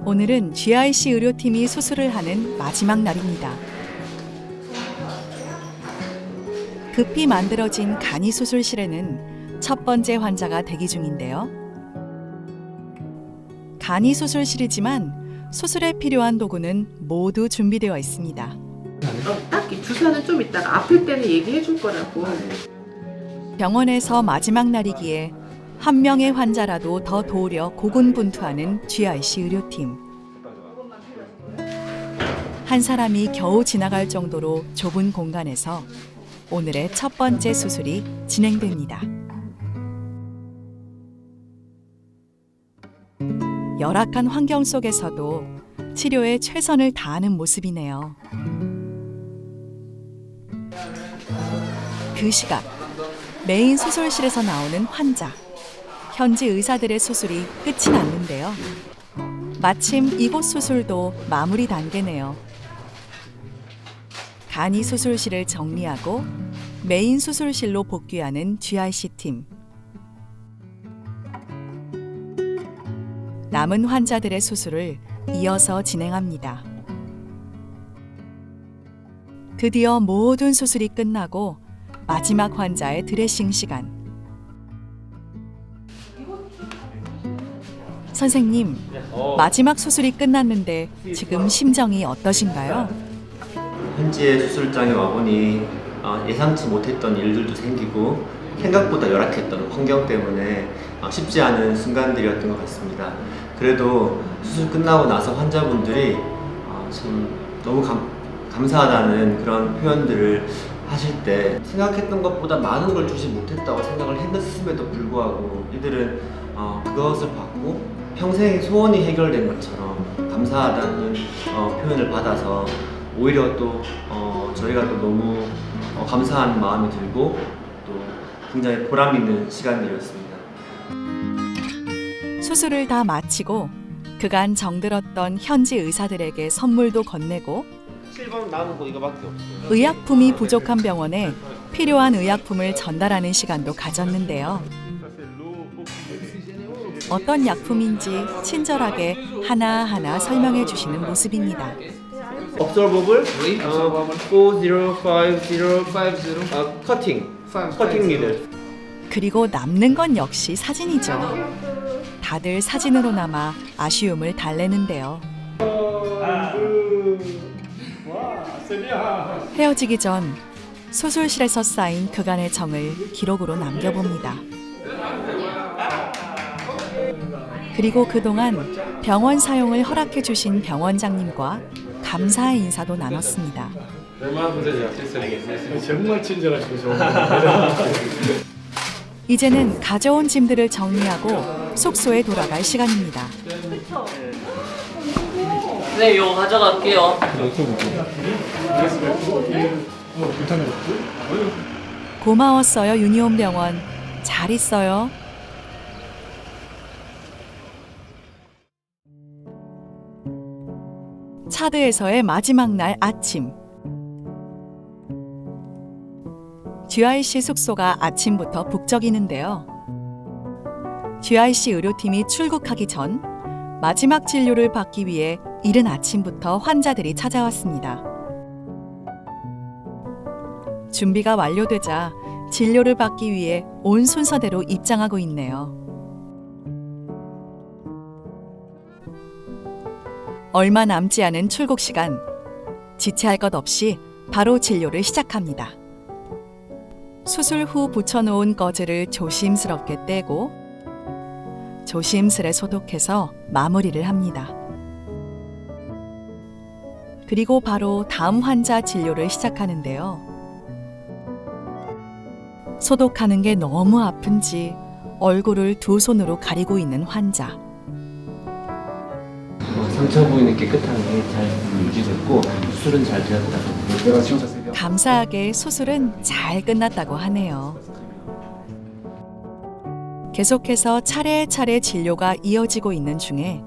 오늘은 GIC 의료팀이 수술을 하는 마지막 날입니다. 급히 만들어진 간이 수술실에는 첫 번째 환자가 대기 중인데요. 간이 수술실이지만 수술에 필요한 도구는 모두 준비되어 있습니다. 딱히 주사는 좀 이따가 아플 때는 얘기해 줄 거라고. 병원에서 마지막 날이기에 한 명의 환자라도 더 도우려 고군분투하는 GIC 의료팀. 한 사람이 겨우 지나갈 정도로 좁은 공간에서 오늘의 첫 번째 수술이 진행됩니다. 열악한 환경 속에서도 치료에 최선을 다하는 모습이네요. 그 시각, 메인 수술실에서 나오는 환자. 현지 의사들의 수술이 끝이 났는데요. 마침 이곳 수술도 마무리 단계네요. 간이 수술실을 정리하고 메인 수술실로 복귀하는 GIC 팀. 남은 환자들의 수술을 이어서 진행합니다. 드디어 모든 수술이 끝나고 마지막 환자의 드레싱 시간. 선생님, 마지막 수술이 끝났는데 지금 심정이 어떠신가요? 현지의 수술장에 와보니 예상치 못했던 일들도 생기고 생각보다 열악했던 환경 때문에 쉽지 않은 순간들이었던 것 같습니다. 그래도 수술 끝나고 나서 환자분들이 참 너무 감사하다는 그런 표현들을 하실 때 생각했던 것보다 많은 걸 주지 못했다고 생각을 했음에도 불구하고 이들은 그것을 받고 평생의 소원이 해결된 것처럼 감사하다는 표현을 받아서 오히려 또 저희가 또 너무 감사한 마음이 들고 또 굉장히 보람 있는 시간들이었습니다. 수술을 다 마치고 그간 정들었던 현지 의사들에게 선물도 건네고 7번 남은 거 이거밖에 없어요. 의약품이 부족한 병원에 필요한 의약품을 전달하는 시간도 가졌는데요. 어떤 약품인지 친절하게 하나하나 설명해 주시는 모습입니다. Absorbable 4050 커팅 니들. 그리고 남는 건 역시 사진이죠. 다들 사진으로 남아 아쉬움을 달래는데요. 헤어지기 전 수술실에서 쌓인 그간의 정을 기록으로 남겨봅니다. 그리고 그동안 병원 사용을 허락해 주신 병원장님과 감사의 인사도 나눴습니다. 정말 친절하시죠. 이제는 가져온 짐들을 정리하고 숙소에 돌아갈 시간입니다. 네, 이거 가져갈게요. 고마웠어요, 유니온 병원. 잘 있어요. 차드에서의 마지막 날 아침. GIC 숙소가 아침부터 북적이는데요. GIC 의료팀이 출국하기 전 마지막 진료를 받기 위해 이른 아침부터 환자들이 찾아왔습니다. 준비가 완료되자 진료를 받기 위해 온 순서대로 입장하고 있네요. 얼마 남지 않은 출국 시간, 지체할 것 없이 바로 진료를 시작합니다. 수술 후 붙여놓은 거즈를 조심스럽게 떼고 조심스레 소독해서 마무리를 합니다. 그리고 바로 다음 환자 진료를 시작하는데요. 소독하는 게 너무 아픈지 얼굴을 두 손으로 가리고 있는 환자. 상처 부위는 깨끗하게 잘 유지됐고 수술은 잘 되었다고. 감사하게 수술은 잘 끝났다고 하네요. 계속해서 차례차례 진료가 이어지고 있는 중에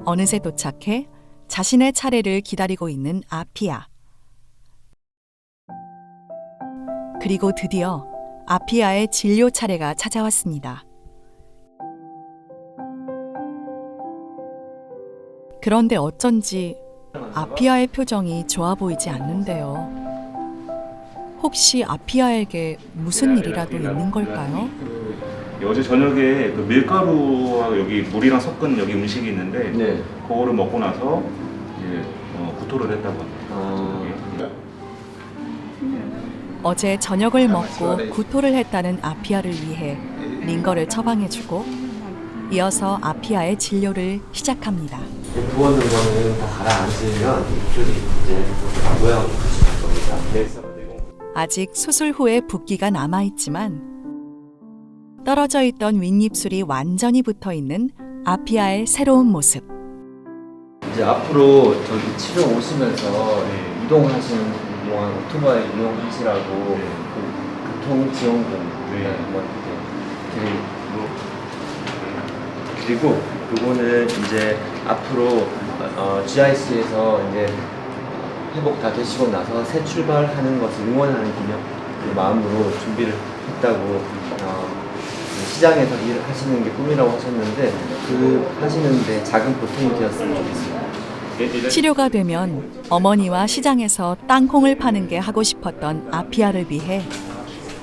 어느새 도착해 자신의 차례를 기다리고 있는 아피아. 그리고 드디어 아피아의 진료 차례가 찾아왔습니다. 그런데 어쩐지 아피아의 표정이 좋아 보이지 않는데요. 혹시 아피아에게 무슨 일이라도 있는 걸까요? 어제 저녁에 그 밀가루와 여기 물이랑 섞은 여기 음식이 있는데 네. 그거를 먹고 나서 이제 구토를 했다고 합니다. 어제 저녁을 먹고 구토를 했다는 아피아를 위해 링거를 처방해주고 이어서 아피아의 진료를 시작합니다. 부었는 거는 다 가라앉으면 입술이 이제 모양을 바꿀 겁니다. 아직 수술 후에 붓기가 남아있지만 떨어져 있던 윗입술이 완전히 붙어있는 아피아의 새로운 모습. 이제 앞으로 저기 치료 오시면서 이동하시는 동안 오토바이 이용하시라고 그 교통지원금 한번 드리고 그거는 이제 앞으로 GIC에서 이제 회복 다 되시고 나서 새 출발하는 것을 응원하는 기념 그 마음으로 준비를 했다고 시장에서 일하시는 게 꿈이라고 하셨는데 그 하시는데 작은 보탬이 되었으면 좋겠습니다. 치료가 되면 어머니와 시장에서 땅콩을 파는 게 하고 싶었던 아피아를 위해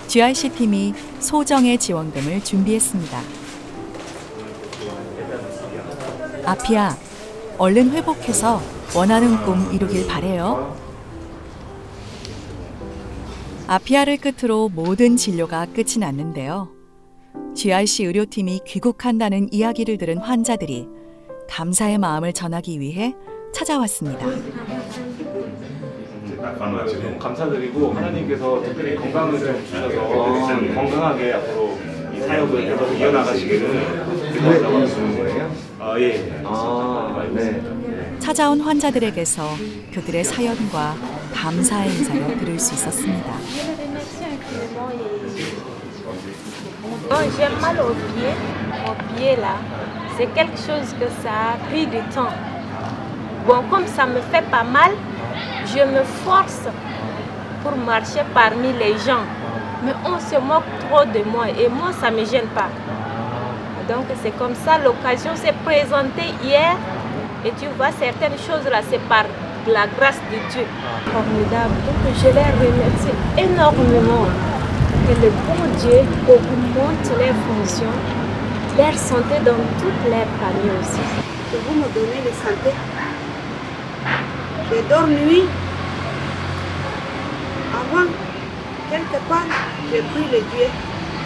GIC 팀이 소정의 지원금을 준비했습니다. 아피아, 얼른 회복해서 원하는 꿈 이루길 바래요. 아피아를 끝으로 모든 진료가 끝이 났는데요. GIC 의료팀이 귀국한다는 이야기를 들은 환자들이 감사의 마음을 전하기 위해 찾아왔습니다. 감사드리고 하나님께서 특별히 건강을 좀 주셔서 건강하게 앞으로 이 사역을 계속 이어나가시기를 기도하고 있습니다. 예. 네. 찾아온 환자들에게서 그들의 사연과 감사의 인사를 들을 수 있었습니다. J'ai mal au pied. Mon pied là, c'est quelque chose que ça a pris du temps. Bon, comme ça me fait pas mal, je me force pour marcher parmi les gens. Mais on se moque trop de moi et moi ça me gêne pas. Donc c'est comme ça, l'occasion s'est présentée hier et tu vois certaines choses là, c'est par la grâce de Dieu. Formidable. Donc je les remercie énormément. Que le bon Dieu augmente les fonctions, leur santé dans toutes les familles aussi. Que vous me donnez la santé. Je dors nuit. Avant, quelque part, j'ai pris le Dieu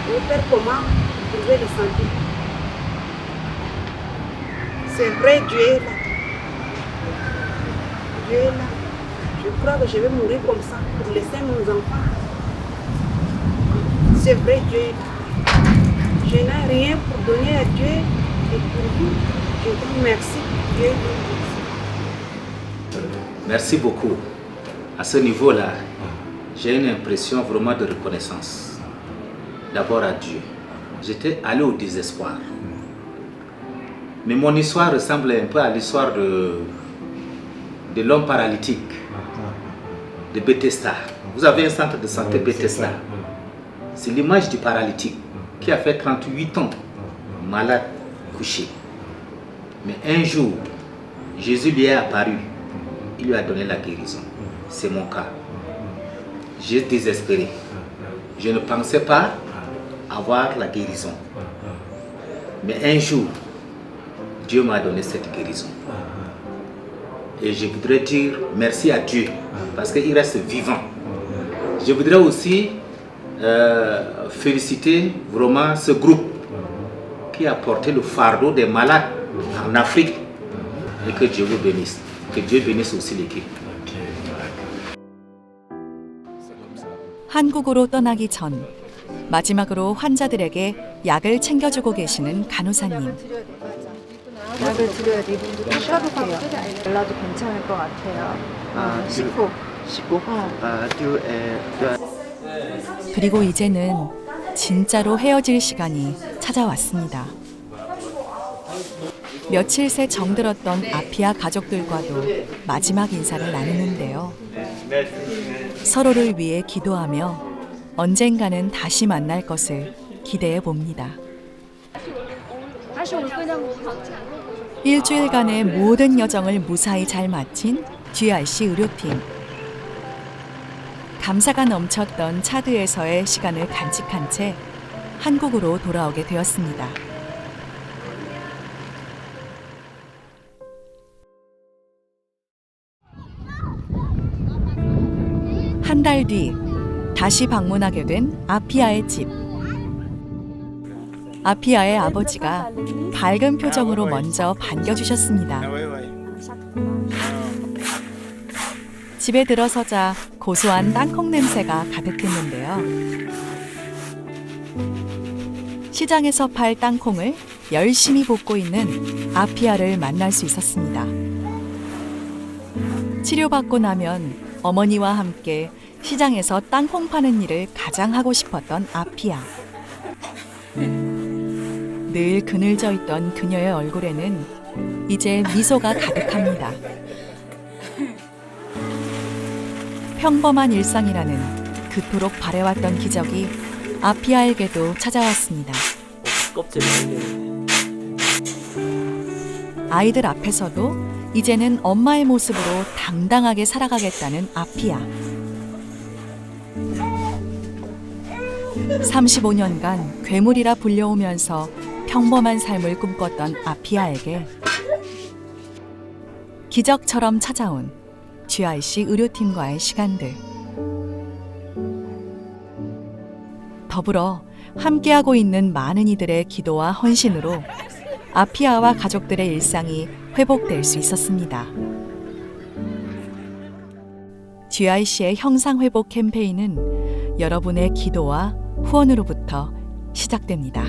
pour faire comment trouver la santé. C'est vrai, Dieu est là. Dieu est là. Je crois que je vais mourir comme ça pour laisser mes enfants. C'est vrai, Dieu est là. Je n'ai rien pour donner à Dieu et pour vous, je vous remercie. Dieu est là. Merci beaucoup. À ce niveau-là, j'ai une impression vraiment de reconnaissance. D'abord à Dieu. J'étais allé au désespoir. Mais mon histoire ressemble un peu à l'histoire de l'homme paralytique de Bethesda. Vous avez un centre de santé Bethesda. C'est l'image du paralytique qui a fait 38 ans malade, couché. Mais un jour, Jésus lui est apparu. Il lui a donné la guérison. C'est mon cas. J'ai désespéré. Je ne pensais pas avoir la guérison. Mais un jour, Dieu m'a donné cette guérison. Et je voudrais dire merci à Dieu parce qu'il reste vivant. Je voudrais aussi féliciter vraiment ce groupe qui a porté le fardeau des malades en Afrique. Et que Dieu vous bénisse. Que Dieu bénisse aussi l'équipe. 한국으로 떠나기 전 마지막으로 환자들에게 약을 챙겨주고 계시는 간호사님. 약을 드려야 돼. 이분도 하셔도 돼요. 발라도 괜찮을 것 같아요. 씻고. 그리고 이제는 진짜로 헤어질 시간이 찾아왔습니다. 며칠 새 정들었던 아피아 가족들과도 마지막 인사를 나누는데요. 서로를 위해 기도하며 언젠가는 다시 만날 것을 기대해 봅니다. 일주일간의 모든 여정을 무사히 잘 마친 GRC 의료팀. 감사가 넘쳤던 차드에서의 시간을 간직한 채 한국으로 돌아오게 되었습니다. 한 달 뒤 다시 방문하게 된 아피아의 집. 아피아의 아버지가 밝은 표정으로 먼저 반겨주셨습니다. 집에 들어서자 고소한 땅콩 냄새가 가득했는데요. 시장에서 팔 땅콩을 열심히 볶고 있는 아피아를 만날 수 있었습니다. 치료받고 나면 어머니와 함께 시장에서 땅콩 파는 일을 가장 하고 싶었던 아피아. 늘 그늘져 있던 그녀의 얼굴에는 이제 미소가 가득합니다. 평범한 일상이라는 그토록 바래왔던 기적이 아피아에게도 찾아왔습니다. 껍질 말게. 아이들 앞에서도 이제는 엄마의 모습으로 당당하게 살아가겠다는 아피아. 35년간 괴물이라 불려오면서 평범한 삶을 꿈꿨던 아피아에게 기적처럼 찾아온 GRC 의료팀과의 시간들. 더불어 함께하고 있는 많은 이들의 기도와 헌신으로 아피아와 가족들의 일상이 회복될 수 있었습니다. GRC의 형상회복 캠페인은 여러분의 기도와 후원으로부터 시작됩니다.